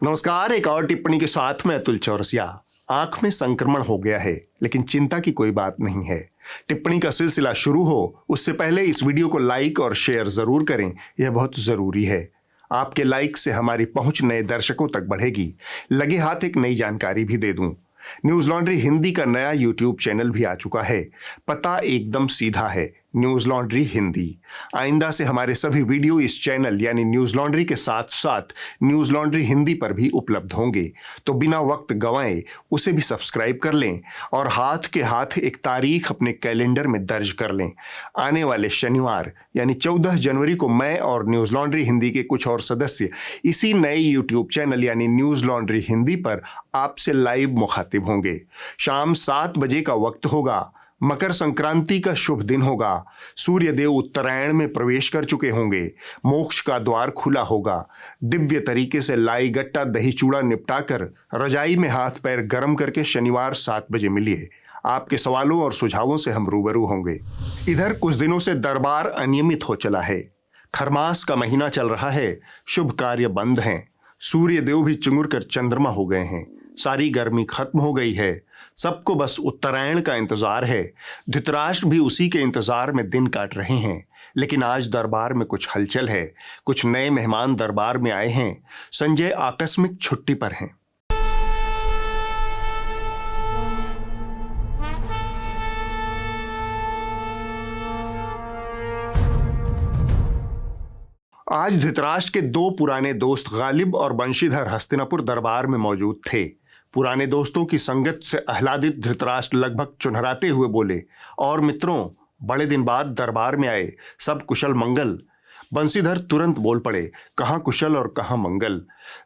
नमस्कार। एक और टिप्पणी के साथ मैं अतुल चौरसिया। आंख में संक्रमण हो गया है, लेकिन चिंता की कोई बात नहीं है। टिप्पणी का सिलसिला शुरू हो उससे पहले इस वीडियो को लाइक और शेयर जरूर करें, यह बहुत जरूरी है। आपके लाइक से हमारी पहुंच नए दर्शकों तक बढ़ेगी। लगे हाथ एक नई जानकारी भी दे दूं। न्यूज लॉन्ड्री हिंदी का नया यूट्यूब चैनल भी आ चुका है। पता एकदम सीधा है, न्यूज लॉन्ड्री हिंदी। आइंदा से हमारे सभी वीडियो इस चैनल यानी न्यूज लॉन्ड्री के साथ साथ न्यूज लॉन्ड्री हिंदी पर भी उपलब्ध होंगे, तो बिना वक्त गंवाए उसे भी सब्सक्राइब कर लें और हाथ के हाथ एक तारीख अपने कैलेंडर में दर्ज कर लें। आने वाले शनिवार यानी 14 जनवरी को मैं और न्यूज लॉन्ड्री हिंदी के कुछ और सदस्य इसी नए यूट्यूब चैनल यानी न्यूज लॉन्ड्री हिंदी पर आपसे लाइव मुखातिब होंगे। शाम 7 बजे का वक्त होगा। मकर संक्रांति का शुभ दिन होगा। सूर्य देव उत्तरायण में प्रवेश कर चुके होंगे। मोक्ष का द्वार खुला होगा। दिव्य तरीके से लाई गट्टा दही चूड़ा निपटाकर रजाई में हाथ पैर गर्म करके शनिवार 7 बजे मिलिए। आपके सवालों और सुझावों से हम रूबरू होंगे। इधर कुछ दिनों से दरबार अनियमित हो चला है। खरमास का महीना चल रहा है। शुभ कार्य बंद हैं। सूर्य देव भी चिंगुर कर चंद्रमा हो गए हैं। सारी गर्मी खत्म हो गई है। सबको बस उत्तरायण का इंतजार है। धृतराष्ट्र भी उसी के इंतजार में दिन काट रहे हैं। लेकिन आज दरबार में कुछ हलचल है। कुछ नए मेहमान दरबार में आए हैं। संजय आकस्मिक छुट्टी पर हैं। आज धृतराष्ट्र के 2 पुराने दोस्त गालिब और बंशीधर हस्तिनापुर दरबार में मौजूद थे। पुराने दोस्तों की संगत से आह्लादित धृतराष्ट्र लगभग चुनहराते हुए बोले, और मित्रों, बड़े दिन बाद दरबार में आए, सब कुशल मंगल? बंशीधर तुरंत बोल पड़े, कहाँ कुशल और कहाँ मंगल।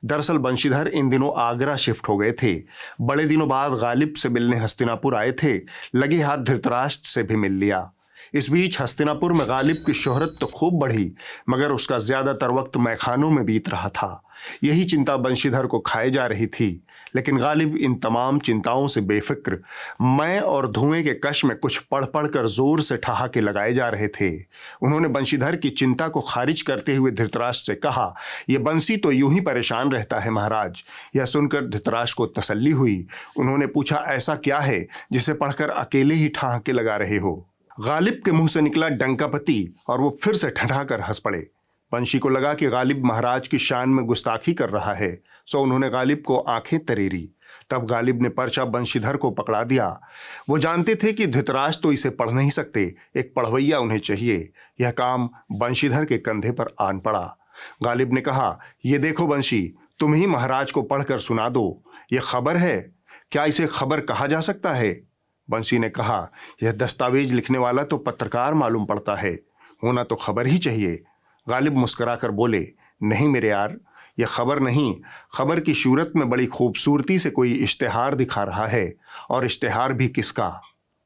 दरअसल बंशीधर इन दिनों आगरा शिफ्ट हो गए थे। बड़े दिनों बाद गालिब से मिलने हस्तिनापुर आए थे। लगे हाथ धृतराष्ट्र से भी मिल लिया। इस बीच हस्तिनापुर में गालिब की शोहरत तो खूब बढ़ी, मगर उसका ज्यादातर वक्त मैखानों में बीत रहा था। यही चिंता बंशीधर को खाए जा रही थी। लेकिन गालिब इन तमाम चिंताओं से बेफिक्र मैं और धुएं के कश में कुछ पढ़ पढ़ कर जोर से ठहाके लगाए जा रहे थे। उन्होंने बंशीधर की चिंता को खारिज करते हुए धृतराष्ट्र से कहा, यह बंसी तो यूं ही परेशान रहता है महाराज। यह सुनकर धृतराष्ट्र को तसल्ली हुई। उन्होंने पूछा, ऐसा क्या है जिसे पढ़कर अकेले ही ठहाके लगा रहे हो? गालिब के मुंह से निकला डंकापति और वो फिर से ठठाकर हंस पड़े। बंशी को लगा कि गालिब महाराज की शान में गुस्ताखी कर रहा है, सो उन्होंने गालिब को आंखें तरेरी। तब गालिब ने पर्चा बंशीधर को पकड़ा दिया। वो जानते थे कि धृतराष्ट्र तो इसे पढ़ नहीं सकते, एक पढ़वैया उन्हें चाहिए। यह काम बंशीधर के कंधे पर आन पड़ा। गालिब ने कहा, ये देखो बंशी, तुम ही महाराज को पढ़कर सुना दो। यह खबर है, क्या इसे खबर कहा जा सकता है? बंशी ने कहा, यह दस्तावेज लिखने वाला तो पत्रकार मालूम पड़ता है, होना तो खबर ही चाहिए। गालिब मुस्कुराकर बोले, नहीं मेरे यार, यह खबर नहीं, खबर की सूरत में बड़ी खूबसूरती से कोई इश्तिहार दिखा रहा है। और इश्तिहार भी किसका?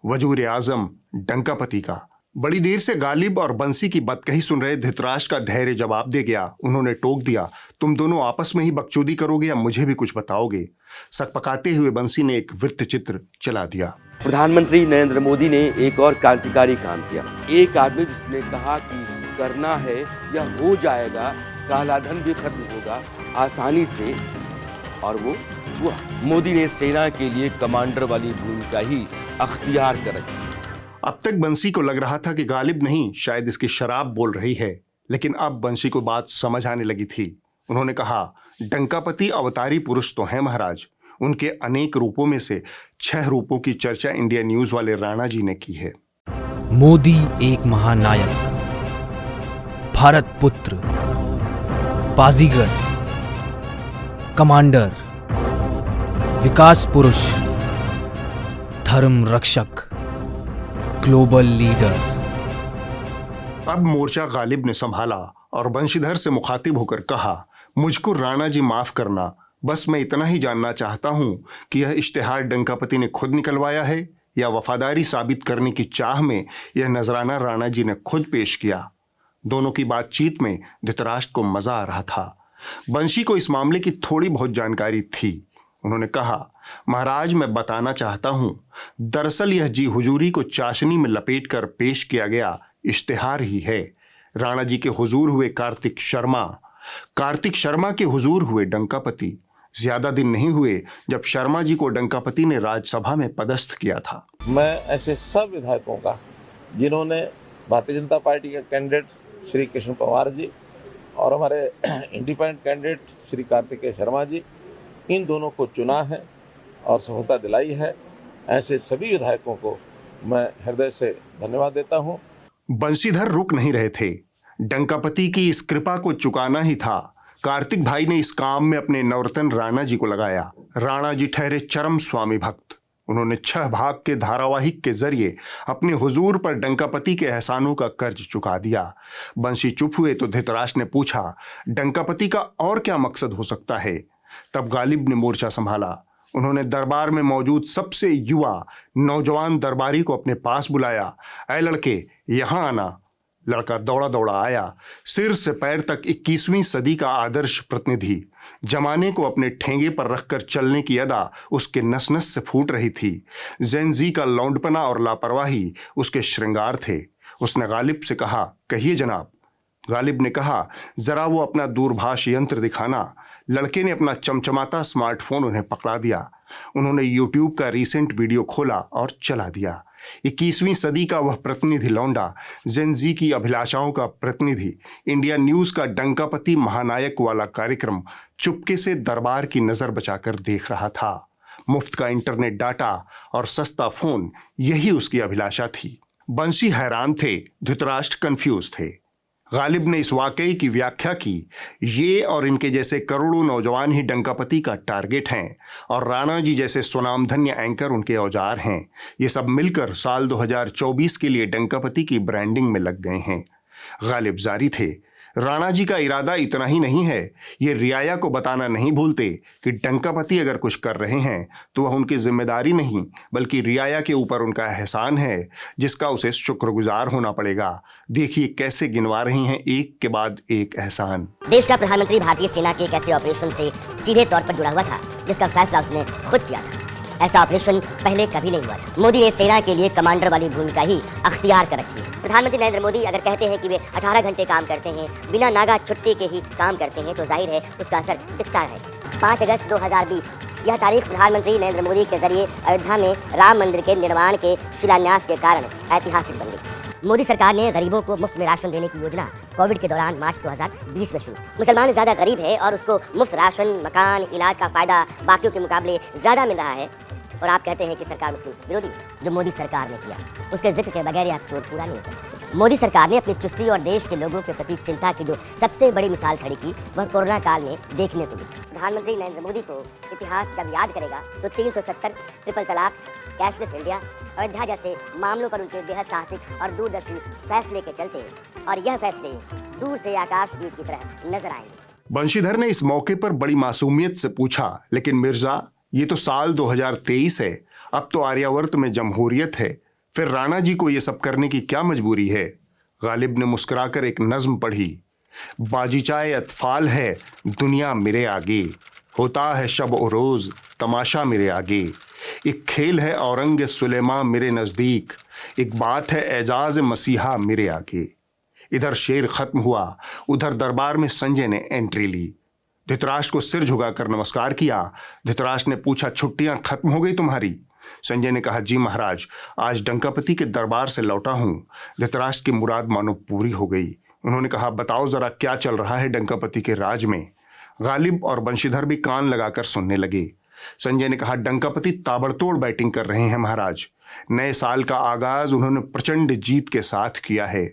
वज़ीर आज़म डंकापति का। बड़ी देर से गालिब और बंसी की बतकही सुन रहे धृतराष्ट्र का धैर्य जवाब दे गया। उन्होंने टोक दिया, तुम दोनों आपस में ही बकचोदी करोगे या मुझे भी कुछ बताओगे? सकपकाते हुए बंसी ने एक वृत्त चित्र चला दिया। प्रधानमंत्री नरेंद्र मोदी ने एक और क्रांतिकारी काम किया। एक आदमी जिसने कहा कि करना है या हो जाएगा, काला धन भी खत्म होगा आसानी से, और वो हुआ। मोदी ने सेना के लिए कमांडर वाली भूमिका ही अख्तियार कर रखी। अब तक बंसी को लग रहा था कि गालिब नहीं, शायद इसकी शराब बोल रही है, लेकिन अब बंसी को बात समझ आने लगी थी। उन्होंने कहा, डंकापति अवतारी पुरुष तो हैं महाराज। उनके अनेक रूपों में से 6 रूपों की चर्चा इंडिया न्यूज वाले राणा जी ने की है। मोदी एक महानायक, भारत पुत्र, बाजीगर, कमांडर, विकास पुरुष, धर्म रक्षक, ग्लोबल लीडर। अब मोर्चा गालिब ने संभाला और बंशीधर से मुखातिब होकर कहा, मुझको राणा जी माफ करना, बस मैं इतना ही जानना चाहता हूं कि यह इश्तिहार डंकापति ने खुद निकलवाया है या वफादारी साबित करने की चाह में यह नजराना राणा जी ने खुद पेश किया। दोनों की बातचीत में धृतराष्ट्र को मजा आ रहा था। बंशी को इस मामले की थोड़ी बहुत जानकारी थी। उन्होंने कहा, महाराज मैं बताना चाहता हूं, दरअसल यह जी हुजूरी को चाशनी में लपेटकर पेश किया गया इश्तिहार ही है। राणा जी के हुजूर हुए कार्तिक शर्मा, कार्तिक शर्मा के हुजूर हुए डंकापति, ज्यादा दिन नहीं हुए जब शर्मा जी को डंकापति ने राज्यसभा में पदस्थ किया था। मैं ऐसे सब विधायकों का जिन्होंने भारतीय जनता पार्टी के कैंडिडेट श्री कृष्ण पवार जी और हमारे इंडिपेंडेंट कैंडिडेट श्री कार्तिकेय शर्मा जी, इन दोनों को चुना है और सफलता दिलाई है, ऐसे सभी विधायकों को मैं हृदय से धन्यवाद देता हूं। बंशीधर रुक नहीं रहे थे। डंकापति की इस कृपा को चुकाना ही था। कार्तिक भाई ने इस काम में अपने नवरत्न राणा जी को लगाया। राणा जी ठहरे चरम स्वामी भक्त। उन्होंने 6 भाग के धारावाहिक के जरिए अपने हुजूर पर डंकापति के एहसानों का कर्ज चुका दिया। बंशी चुप हुए तो धृतराष्ट्र ने पूछा, डंकापति का और क्या मकसद हो सकता है? तब गालिब ने मोर्चा संभाला। उन्होंने दरबार में मौजूद सबसे युवा नौजवान दरबारी को अपने पास बुलाया। ऐ लड़के, यहां आना। लड़का दौड़ा दौड़ा आया। सिर से पैर तक 21वीं सदी का आदर्श प्रतिनिधि। जमाने को अपने ठेंगे पर रखकर चलने की अदा उसके नस नस से फूट रही थी। जेनजी का लौंडपना और लापरवाही उसके श्रृंगार थे। उसने गालिब से कहा, कहिए जनाब। गालिब ने कहा, जरा वो अपना दूरभाष यंत्र दिखाना। लड़के ने अपना चमचमाता स्मार्टफोन उन्हें पकड़ा दिया। उन्होंने यूट्यूब का रीसेंट वीडियो खोला और चला दिया। 21वीं सदी का वह प्रतिनिधि लौंडा, जेनजी की अभिलाषाओं का प्रतिनिधि, इंडिया न्यूज का डंकापति महानायक वाला कार्यक्रम चुपके से दरबार की नजर बचाकर देख रहा था। मुफ्त का इंटरनेट डाटा और सस्ता फोन, यही उसकी अभिलाषा थी। बंशी हैरान थे, धृतराष्ट्र कंफ्यूज थे। गालिब ने इस वाकई की व्याख्या की, ये और इनके जैसे करोड़ों नौजवान ही डंकापति का टारगेट हैं और राणा जी जैसे स्वनामधन्य एंकर उनके औजार हैं। ये सब मिलकर साल 2024 के लिए डंकापति की ब्रांडिंग में लग गए हैं। गालिब जारी थे, राणा जी का इरादा इतना ही नहीं है, ये रियाया को बताना नहीं भूलते कि डंकापति अगर कुछ कर रहे हैं तो वह उनकी जिम्मेदारी नहीं बल्कि रियाया के ऊपर उनका एहसान है, जिसका उसे शुक्रगुजार होना पड़ेगा। देखिए कैसे गिनवा रही हैं एक के बाद एक एहसान। देश का प्रधानमंत्री भारतीय सेना के एक ऐसे ऑपरेशन से सीधे तौर पर जुड़ा हुआ था जिसका फैसला उसने खुद किया था। ऐसा ऑपरेशन पहले कभी नहीं हुआ था। मोदी ने सेना के लिए कमांडर वाली भूमिका ही अख्तियार कर रखी है। प्रधानमंत्री नरेंद्र मोदी अगर कहते हैं कि वे 18 घंटे काम करते हैं, बिना नागा छुट्टी के ही काम करते हैं, तो जाहिर है उसका असर दिखता है। 5 अगस्त 2020 यह तारीख प्रधानमंत्री नरेंद्र मोदी के जरिए अयोध्या में राम मंदिर के निर्माण के शिलान्यास के कारण ऐतिहासिक बन गई। मोदी सरकार ने गरीबों को मुफ्त में राशन देने की योजना कोविड के दौरान मार्च 2020 में शुरू। मुसलमान ज़्यादा गरीब है और उसको मुफ्त राशन, मकान, इलाज का फायदा बाकियों के मुकाबले ज़्यादा मिल रहा है और आप कहते हैं कि सरकार मुस्लिम विरोधी है। जो मोदी सरकार ने किया उसके जिक्र के बगैर एपिसोड पूरा नहीं हो सकता। मोदी सरकार ने अपनी चुस्ती और देश के लोगों के प्रति चिंता की जो सबसे बड़ी मिसाल खड़ी की वह कोरोना काल में देखने को मिली। प्रधानमंत्री नरेंद्र मोदी को इतिहास जब याद करेगा तो 370, ट्रिपल तलाक, कैशलेस इंडिया, अयोध्या जैसे मामलों पर उनके बेहद साहसिक और दूरदर्शी फैसले के चलते और यह फैसले दूर से आकाशदीप की तरह नजर आएंगे। बंशीधर ने इस मौके पर बड़ी मासूमियत से पूछा, लेकिन मिर्जा ये तो साल 2023 है, अब तो आर्यावर्त में जमहूरियत है, फिर राणा जी को ये सब करने की क्या मजबूरी है? गालिब ने मुस्कुराकर एक नज्म पढ़ी, बाजीचाए अतफाल है दुनिया मेरे आगे, होता है शब और रोज तमाशा मेरे आगे, एक खेल है औरंग सुलेमा मेरे नज़दीक, एक बात है एजाज मसीहा मेरे आगे। इधर शेर खत्म हुआ, उधर दरबार में संजय ने एंट्री ली। धृतराष्ट्र को सिर झुकाकर नमस्कार किया। धृतराष्ट्र ने पूछा, छुट्टियां खत्म हो गई तुम्हारी? संजय ने कहा, जी महाराज, आज डंकापति के दरबार से लौटा हूं। धृतराष्ट्र की मुराद मानो पूरी हो गई। उन्होंने कहा, बताओ जरा क्या चल रहा है डंकापति के राज में? गालिब और बंशीधर भी कान लगाकर सुनने लगे। संजय ने कहा, डंकापति ताबड़तोड़ बैटिंग कर रहे हैं महाराज। नए साल का आगाज उन्होंने प्रचंड जीत के साथ किया है।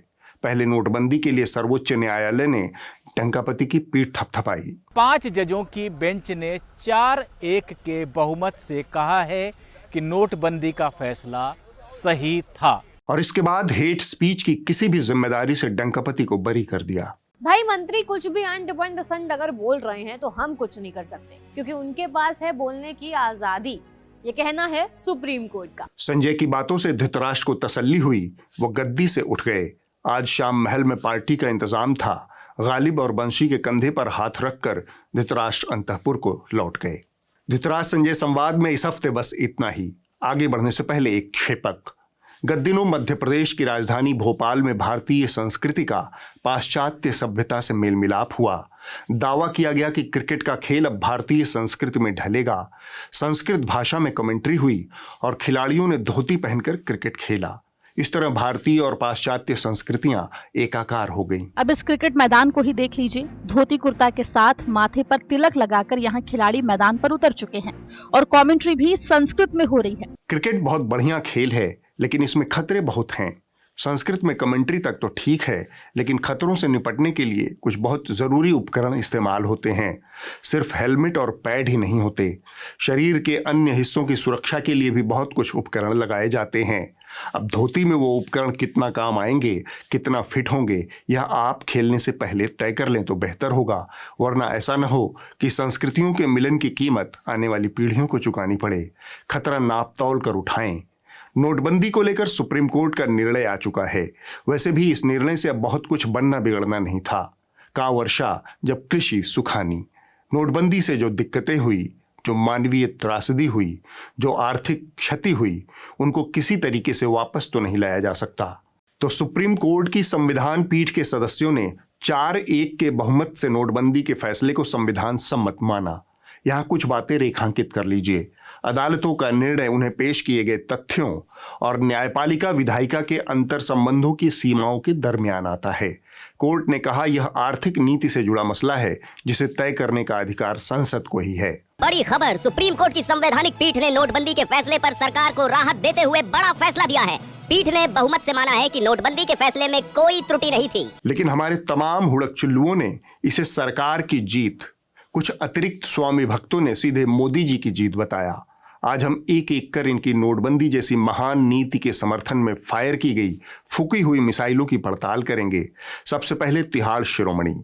पहले नोटबंदी के लिए सर्वोच्च न्यायालय ने डंकापति की पीठ थपथपाई। 5 जजों की बेंच ने 4-1 के बहुमत से कहा है कि नोटबंदी का फैसला सही था और इसके बाद हेट स्पीच की किसी भी जिम्मेदारी से डंकापति को बरी कर दिया। भाई मंत्री कुछ भी अंड बंड संड अगर बोल रहे हैं तो हम कुछ नहीं कर सकते, क्योंकि उनके पास है बोलने की आजादी। ये कहना है सुप्रीम कोर्ट का। संजय की बातों से धृतराष्ट्र को तसल्ली हुई। वो गद्दी से उठ गए। आज शाम महल में पार्टी का इंतजाम था। गालिब और बंशी के कंधे पर हाथ रखकर धृतराष्ट्र अंतःपुर को लौट गए। धृतराष्ट्र संजय संवाद में इस हफ्ते बस इतना ही। आगे बढ़ने से पहले एक क्षेपक। गत दिनों मध्य प्रदेश की राजधानी भोपाल में भारतीय संस्कृति का पाश्चात्य सभ्यता से मेल मिलाप हुआ। दावा किया गया कि क्रिकेट का खेल अब भारतीय संस्कृति में ढलेगा। संस्कृत भाषा में कमेंट्री हुई और खिलाड़ियों ने धोती पहनकर क्रिकेट खेला। इस तरह भारतीय और पाश्चात्य संस्कृतियां एकाकार हो गईं। अब इस क्रिकेट मैदान को ही देख लीजिए। धोती कुर्ता के साथ माथे पर तिलक लगाकर यहाँ खिलाड़ी मैदान पर उतर चुके हैं और कमेंट्री भी संस्कृत में हो रही है। क्रिकेट बहुत बढ़िया खेल है, लेकिन इसमें खतरे बहुत हैं। संस्कृत में कमेंट्री तक तो ठीक है, लेकिन खतरों से निपटने के लिए कुछ बहुत ज़रूरी उपकरण इस्तेमाल होते हैं। सिर्फ हेलमेट और पैड ही नहीं होते, शरीर के अन्य हिस्सों की सुरक्षा के लिए भी बहुत कुछ उपकरण लगाए जाते हैं। अब धोती में वो उपकरण कितना काम आएंगे, कितना फिट होंगे, यह आप खेलने से पहले तय कर लें तो बेहतर होगा, वरना ऐसा न हो कि संस्कृतियों के मिलन की कीमत आने वाली पीढ़ियों को चुकानी पड़े। खतरा नाप तौल कर उठाएं। नोटबंदी को लेकर सुप्रीम कोर्ट का निर्णय आ चुका है। वैसे भी इस निर्णय से अब बहुत कुछ बनना बिगड़ना नहीं था। का वर्षा जब कृषि सुखानी। नोटबंदी से जो दिक्कतें हुई, जो मानवीय त्रासदी हुई, जो आर्थिक क्षति हुई, उनको किसी तरीके से वापस तो नहीं लाया जा सकता। तो सुप्रीम कोर्ट की संविधान पीठ के सदस्यों ने 4-1 के बहुमत से नोटबंदी के फैसले को संविधान सम्मत माना। यहाँ कुछ बातें रेखांकित कर लीजिए। अदालतों का निर्णय उन्हें पेश किए गए तथ्यों और न्यायपालिका विधायिका के अंतर संबंधों की सीमाओं के दरमियान आता है। कोर्ट ने कहा यह आर्थिक नीति से जुड़ा मसला है, जिसे तय करने का अधिकार संसद को ही है। बड़ी खबर, सुप्रीम कोर्ट की संवैधानिक पीठ ने नोटबंदी के फैसले पर सरकार को राहत देते हुए बड़ा फैसला दिया है। पीठ ने बहुमत से माना है कि नोटबंदी के फैसले में कोई त्रुटि नहीं थी। लेकिन हमारे तमाम हुड़कचुल्लुओं ने इसे सरकार की जीत, कुछ अतिरिक्त स्वामी भक्तों ने सीधे मोदी जी की जीत बताया। आज हम एक एक कर इनकी नोटबंदी जैसी महान नीति के समर्थन में फायर की गई फूकी हुई मिसाइलों की पड़ताल करेंगे। सबसे पहले तिहाड़ शिरोमणि।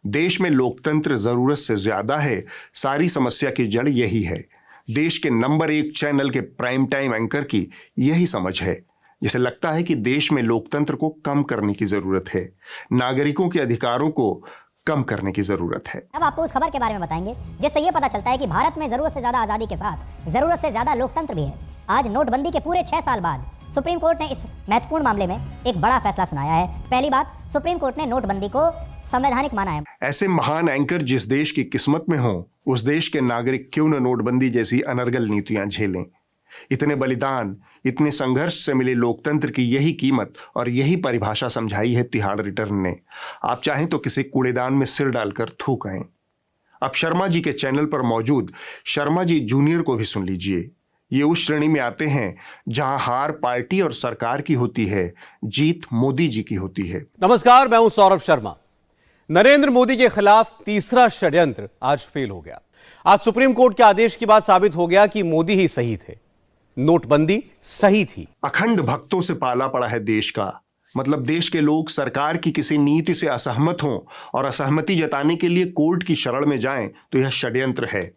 देश में लोकतंत्र जरूरत से ज्यादा है, सारी समस्या की जड़ यही है। देश के नंबर 1 चैनल के प्राइम टाइम एंकर की यही समझ है, जिसे लगता है कि देश में लोकतंत्र को कम करने की जरूरत है, नागरिकों के अधिकारों को कम करने की जरूरत है। अब आपको उस खबर के बारे में बताएंगे जिससे ये पता चलता है कि भारत में जरूरत से ज्यादा आजादी के साथ जरूरत से ज्यादा लोकतंत्र भी है। आज नोटबंदी के पूरे 6 साल बाद सुप्रीम कोर्ट ने इस महत्वपूर्ण मामले में एक बड़ा फैसला सुनाया है। पहली बात, सुप्रीम कोर्ट ने नोटबंदी को संवैधानिक माना है। ऐसे महान एंकर जिस देश की किस्मत में हो, उस देश के नागरिक क्यों न नोटबंदी जैसी अनर्गल नीतियां झेलें। इतने बलिदान, इतने संघर्ष से मिले लोकतंत्र की यही कीमत और यही परिभाषा समझाई है तिहाड़ रिटर्न ने। आप चाहें तो किसी कूड़ेदान में सिर डालकर थूक आएं। अब शर्मा जी के चैनल पर मौजूद शर्मा जी जूनियर को भी सुन लीजिए। ये उस श्रेणी में आते हैं जहां हार पार्टी और सरकार की होती है, जीत मोदी जी की होती है। नमस्कार, मैं हूं सौरभ शर्मा। नरेंद्र मोदी के खिलाफ तीसरा षड्यंत्र आज फेल हो गया। आज सुप्रीम कोर्ट के आदेश के बाद साबित हो गया कि मोदी ही सही थे, नोटबंदी सही थी। अखंड भक्तों से पाला पड़ा है देश का। मतलब देश के लोग सरकार की किसी नीति से असहमत हों और असहमति जताने के लिए कोर्ट की शरण में जाएं तो यह षड्यंत्र है।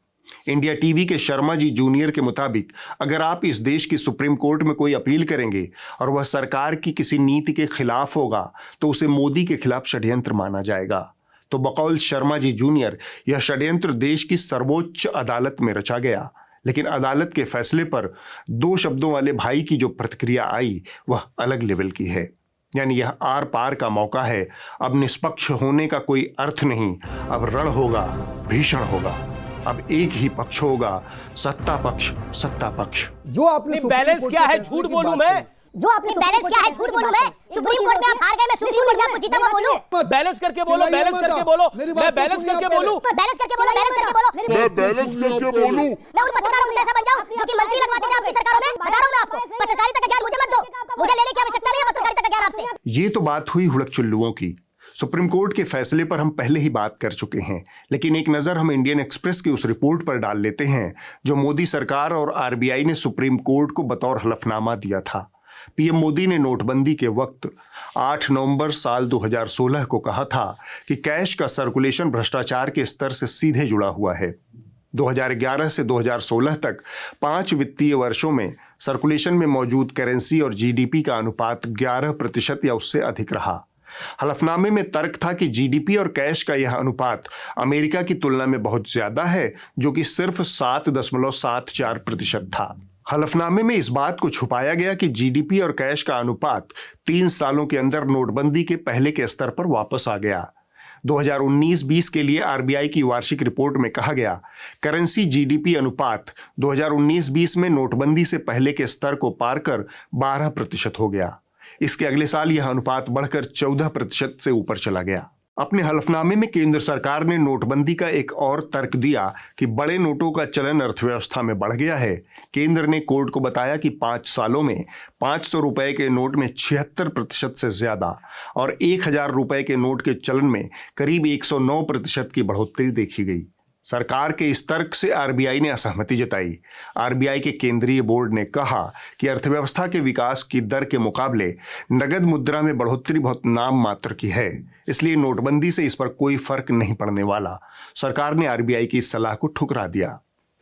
इंडिया टीवी के शर्मा जी जूनियर के मुताबिक अगर आप इस देश की सुप्रीम कोर्ट में कोई अपील करेंगे और वह सरकार की किसी नीति के खिलाफ होगा तो उसे मोदी के खिलाफ षड्यंत्र माना जाएगा। तो बकौल शर्मा जी जूनियर, यह षड्यंत्र देश की सर्वोच्च अदालत में रचा गया। लेकिन अदालत के फैसले पर 2 शब्दों वाले भाई की जो प्रतिक्रिया आई वह अलग लेवल की है। यानी यह आर पार का मौका है। अब निष्पक्ष होने का कोई अर्थ नहीं, अब रण होगा, भीषण होगा। अब एक ही पक्ष होगा, सत्ता पक्ष। जो आपने बैलेंस क्या है, झूठ बोलूं मैं? जो आपने बैलेंस क्या है, झूठ बोलूं मैं? सुप्रीम कोर्ट में आप हार गए, मैं सुप्रीम कोर्ट में आपको जीता हुआ बोलूं? बैलेंस करके बोलो, बैलेंस करके बोलो। मैं बैलेंस करके बोलूं? बैलेंस करके बोलो, बैलेंस करके बोलो। मैं बैलेंस करके बोलूं? मैं उन पत्रकारों में ऐसा बन जाऊं जो कि मंत्री लगवाते थे आपकी सरकारों में? बता रहा हूं मैं आपको, पत्रकारिता का ज्ञान मुझे मत दो, मुझे लेने की आवश्यकता नहीं है पत्रकारिता का ज्ञान आपसे। ये तो बात हुई हुड़कचुल्लुओं की। सुप्रीम कोर्ट के फैसले पर हम पहले ही बात कर चुके हैं, लेकिन एक नजर हम इंडियन एक्सप्रेस की उस रिपोर्ट पर डाल लेते हैं जो मोदी सरकार और आरबीआई ने सुप्रीम कोर्ट को बतौर हलफनामा दिया था। पीएम मोदी ने नोटबंदी के वक्त 8 नवंबर साल 2016 को कहा था कि कैश का सर्कुलेशन भ्रष्टाचार के स्तर से सीधे जुड़ा हुआ है। 2011 से 2016 तक 5 वित्तीय वर्षों में सर्कुलेशन में मौजूद करेंसी और जीडीपी का अनुपात 11% या उससे अधिक रहा। हलफनामे में तर्क था कि जीडीपी और कैश का यह अनुपात अमेरिका की तुलना में बहुत ज्यादा है, जो कि सिर्फ 7.74% था। हलफनामे में इस बात को छुपाया गया कि जीडीपी और कैश का अनुपात 3 सालों के अंदर नोटबंदी के पहले के स्तर पर वापस आ गया। 2019-20 के लिए आरबीआई की वार्षिक रिपोर्ट में कहा गया, करेंसी जीडीपी अनुपात 2019-20 में नोटबंदी से पहले के स्तर को पार कर 12% हो गया। इसके अगले साल यह अनुपात बढ़कर 14% से ऊपर चला गया। अपने हलफनामे में केंद्र सरकार ने नोटबंदी का एक और तर्क दिया कि बड़े नोटों का चलन अर्थव्यवस्था में बढ़ गया है। केंद्र ने कोर्ट को बताया कि 5 सालों में 500 रुपए के नोट में 76% से ज्यादा और 1000 रुपए के नोट के चलन में करीब 109% की बढ़ोतरी देखी गई। सरकार के इस तर्क से आरबीआई ने असहमति जताई। आरबीआई के केंद्रीय बोर्ड ने कहा कि अर्थव्यवस्था के विकास की दर के मुकाबले नगद मुद्रा में बढ़ोतरी बहुत नाम मात्र की है, इसलिए नोटबंदी से इस पर कोई फर्क नहीं पड़ने वाला। सरकार ने आरबीआई की इस सलाह को ठुकरा दिया।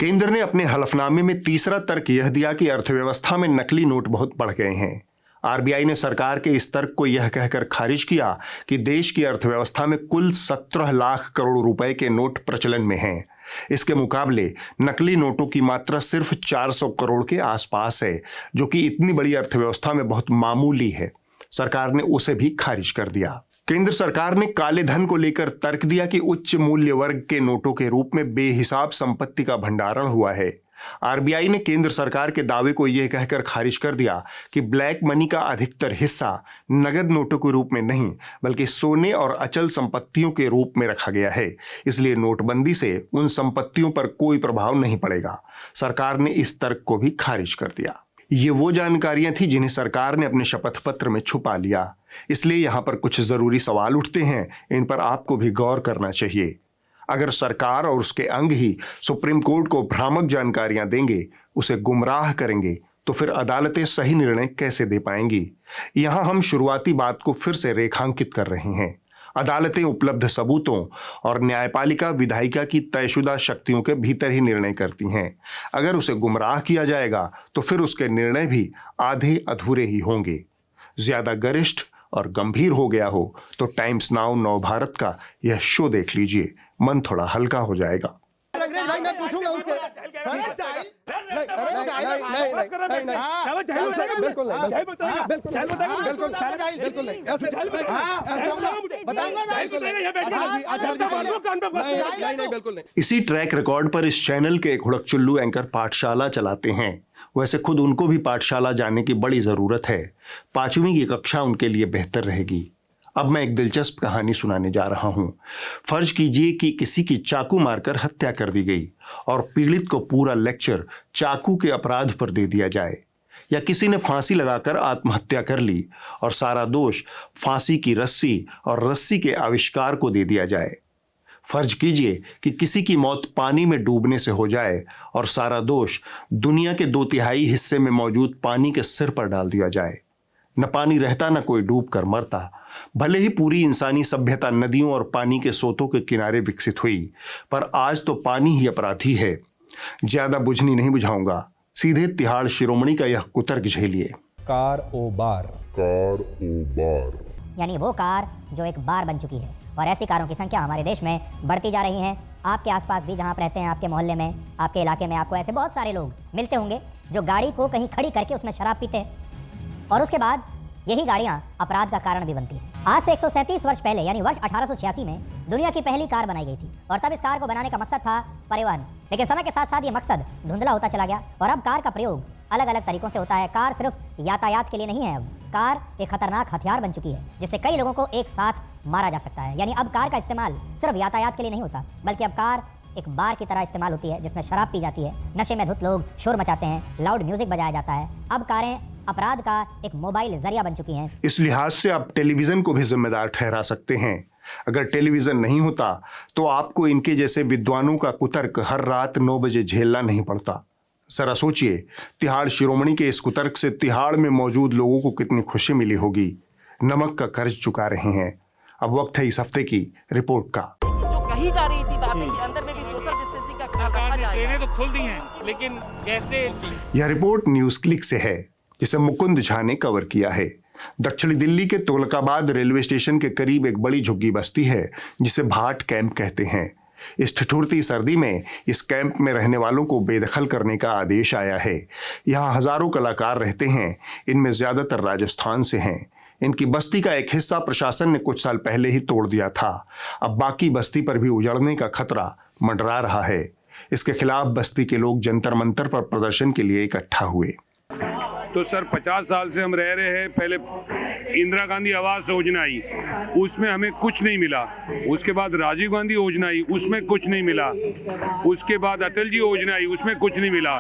केंद्र ने अपने हलफनामे में तीसरा तर्क यह दिया कि अर्थव्यवस्था में नकली नोट बहुत बढ़ गए हैं। आरबीआई ने सरकार के इस तर्क को यह कहकर खारिज किया कि देश की अर्थव्यवस्था में कुल 17 लाख करोड़ रुपए के नोट प्रचलन में हैं। इसके मुकाबले नकली नोटों की मात्रा सिर्फ 400 करोड़ के आसपास है, जो कि इतनी बड़ी अर्थव्यवस्था में बहुत मामूली है। सरकार ने उसे भी खारिज कर दिया। केंद्र सरकार ने काले धन को लेकर तर्क दिया कि उच्च मूल्य वर्ग के नोटों के रूप में बेहिसाब संपत्ति का भंडारण हुआ है। आरबीआई ने केंद्र सरकार के दावे को यह कहकर खारिज कर दिया कि ब्लैक मनी का अधिकतर हिस्सा नगद नोटों के रूप में नहीं बल्कि सोने और अचल संपत्तियों के रूप में रखा गया है, इसलिए नोटबंदी से उन संपत्तियों पर कोई प्रभाव नहीं पड़ेगा। सरकार ने इस तर्क को भी खारिज कर दिया। ये वो जानकारियां थी जिन्हें सरकार ने अपने शपथ पत्र में छुपा लिया, इसलिए यहां पर कुछ जरूरी सवाल उठते हैं, इन पर आपको भी गौर करना चाहिए। अगर सरकार और उसके अंग ही सुप्रीम कोर्ट को भ्रामक जानकारियां देंगे, उसे गुमराह करेंगे, तो फिर अदालतें सही निर्णय कैसे दे पाएंगी? यहां हम शुरुआती बात को फिर से रेखांकित कर रहे हैं। अदालतें उपलब्ध सबूतों और न्यायपालिका विधायिका की तयशुदा शक्तियों के भीतर ही निर्णय करती हैं। अगर उसे गुमराह किया जाएगा तो फिर उसके निर्णय भी आधे अधूरे ही होंगे। ज्यादा गरिष्ठ और गंभीर हो गया हो तो टाइम्स नाउ नव भारत का यह शो देख लीजिए, मन थोड़ा हल्का हो जाएगा। इसी ट्रैक रिकॉर्ड पर इस चैनल के एक हुड़कचुल्लू एंकर पाठशाला चलाते हैं। वैसे खुद उनको भी पाठशाला जाने की बड़ी जरूरत है। 5वीं की कक्षा उनके लिए बेहतर रहेगी। अब मैं एक दिलचस्प कहानी सुनाने जा रहा हूं। फर्ज कीजिए कि किसी की चाकू मारकर हत्या कर दी गई और पीड़ित को पूरा लेक्चर चाकू के अपराध पर दे दिया जाए, या किसी ने फांसी लगाकर आत्महत्या कर ली और सारा दोष फांसी की रस्सी और रस्सी के आविष्कार को दे दिया जाए। फर्ज कीजिए कि किसी की मौत पानी में डूबने से हो जाए और सारा दोष दुनिया के 2/3 हिस्से में मौजूद पानी के सिर पर डाल दिया जाए। न पानी रहता न कोई डूब कर मरता। भले ही पूरी इंसानी सभ्यता नदियों और पानी के स्रोतों के किनारे विकसित हुई, पर आज तो पानी ही अपराधी है। ज्यादा बुझनी नहीं बुझाऊंगा, सीधे तिहाड़ शिरोमणि का यह कुतर्क झेलिए। कार ओ बार यानी वो कार जो एक बार बन चुकी है, और ऐसी कारों की संख्या हमारे देश में बढ़ती जा रही है। आपके आसपास भी जहाँ आप रहते हैं, आपके मोहल्ले में, आपके इलाके में आपको ऐसे बहुत सारे लोग मिलते होंगे जो गाड़ी को कहीं खड़ी करके उसमें शराब पीते हैं और उसके बाद यही गाड़ियां अपराध का कारण भी बनती हैं। आज से 137 वर्ष पहले यानी वर्ष 1886 में दुनिया की पहली कार बनाई गई थी और तब इस कार को बनाने का मकसद था परिवहन। लेकिन समय के साथ साथ ये मकसद धुंधला होता चला गया और अब कार का प्रयोग अलग अलग तरीकों से होता है। कार सिर्फ यातायात के लिए नहीं है, अब कार एक खतरनाक हथियार बन चुकी है जिससे कई लोगों को एक साथ मारा जा सकता है। यानी अब कार का इस्तेमाल सिर्फ यातायात के लिए नहीं होता, बल्कि अब कार एक बार की तरह इस्तेमाल होती है जिसमें शराब पी जाती है, नशे में धुत लोग शोर मचाते हैं, लाउड म्यूजिक बजाया जाता है। अब कारें अपराध का एक मोबाइल जरिया बन चुकी हैं। इस लिहाज से आप टेलीविजन को भी जिम्मेदार ठहरा सकते हैं। अगर टेलीविजन नहीं होता तो आपको इनके जैसे विद्वानों का कुतर्क हर रात 9 बजे झेलना नहीं पड़ता। जरा सोचिए, तिहाड़ शिरोमणि के इस कुतर्क से तिहाड़ में मौजूद लोगों को कितनी खुशी मिली होगी। नमक का कर्ज चुका रहे हैं। अब वक्त है इस हफ्ते की रिपोर्ट का। जो कही जा रही थी बातें कि अंदर में भी सोशल डिस्टेंसिंग का ख्याल रखा जाएगा। ट्रेनें तो खुल दी हैं, लेकिन कैसे? यह रिपोर्ट न्यूज क्लिक से है, जिसे मुकुंद झा ने कवर किया है। दक्षिणी दिल्ली के तुगलकाबाद रेलवे स्टेशन के करीब एक बड़ी झुग्गी बस्ती है जिसे भाट कैंप कहते हैं। इस ठिठुरती सर्दी में इस कैंप में रहने वालों को बेदखल करने का आदेश आया है। यहाँ हजारों कलाकार रहते हैं, इनमें ज्यादातर राजस्थान से हैं। इनकी बस्ती का एक हिस्सा प्रशासन ने कुछ साल पहले ही तोड़ दिया था। अब बाकी बस्ती पर भी उजड़ने का खतरा मंडरा रहा है। इसके खिलाफ बस्ती के लोग जंतर मंतर पर प्रदर्शन के लिए इकट्ठा हुए। तो सर 50 साल से हम रह रहे हैं। पहले इंदिरा गांधी आवास योजना आई, उसमें हमें कुछ नहीं मिला। उसके बाद राजीव गांधी योजना आई, उसमें कुछ नहीं मिला। उसके बाद अटल जी योजना आई, उसमें कुछ नहीं मिला।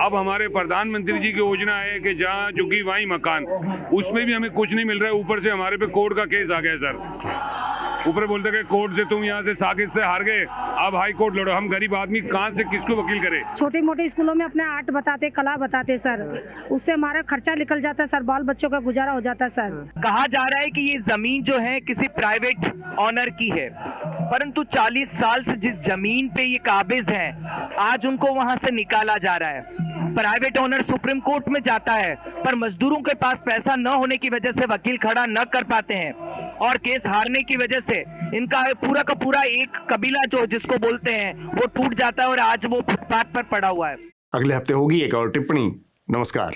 अब हमारे प्रधानमंत्री जी की योजना है कि जहाँ झुग्गी वहीं मकान, उसमें भी हमें कुछ नहीं मिल रहा है। ऊपर से हमारे पे कोर्ट का केस आ गया सर। ऊपर बोलते कि कोर्ट से तुम यहाँ से साकिब से हार गए, अब हाई कोर्ट लड़ो। हम गरीब आदमी कहाँ से किसको वकील करे? छोटे मोटे स्कूलों में अपने आर्ट बताते, कला बताते सर, उससे हमारा खर्चा निकल जाता है सर, बाल बच्चों का गुजारा हो जाता है सर। कहा जा रहा है कि ये जमीन जो है किसी प्राइवेट ऑनर की है, परंतु 40 साल से जिस जमीन पे ये काबिज है, आज उनको वहाँ से निकाला जा रहा है। प्राइवेट ओनर सुप्रीम कोर्ट में जाता है, पर मजदूरों के पास पैसा न होने की वजह से वकील खड़ा न कर पाते हैं, और केस हारने की वजह से इनका पूरा का पूरा एक कबीला जो जिसको बोलते हैं वो टूट जाता है, और आज वो फुटपाथ पर पड़ा हुआ है। अगले हफ्ते होगी एक और टिप्पणी। नमस्कार।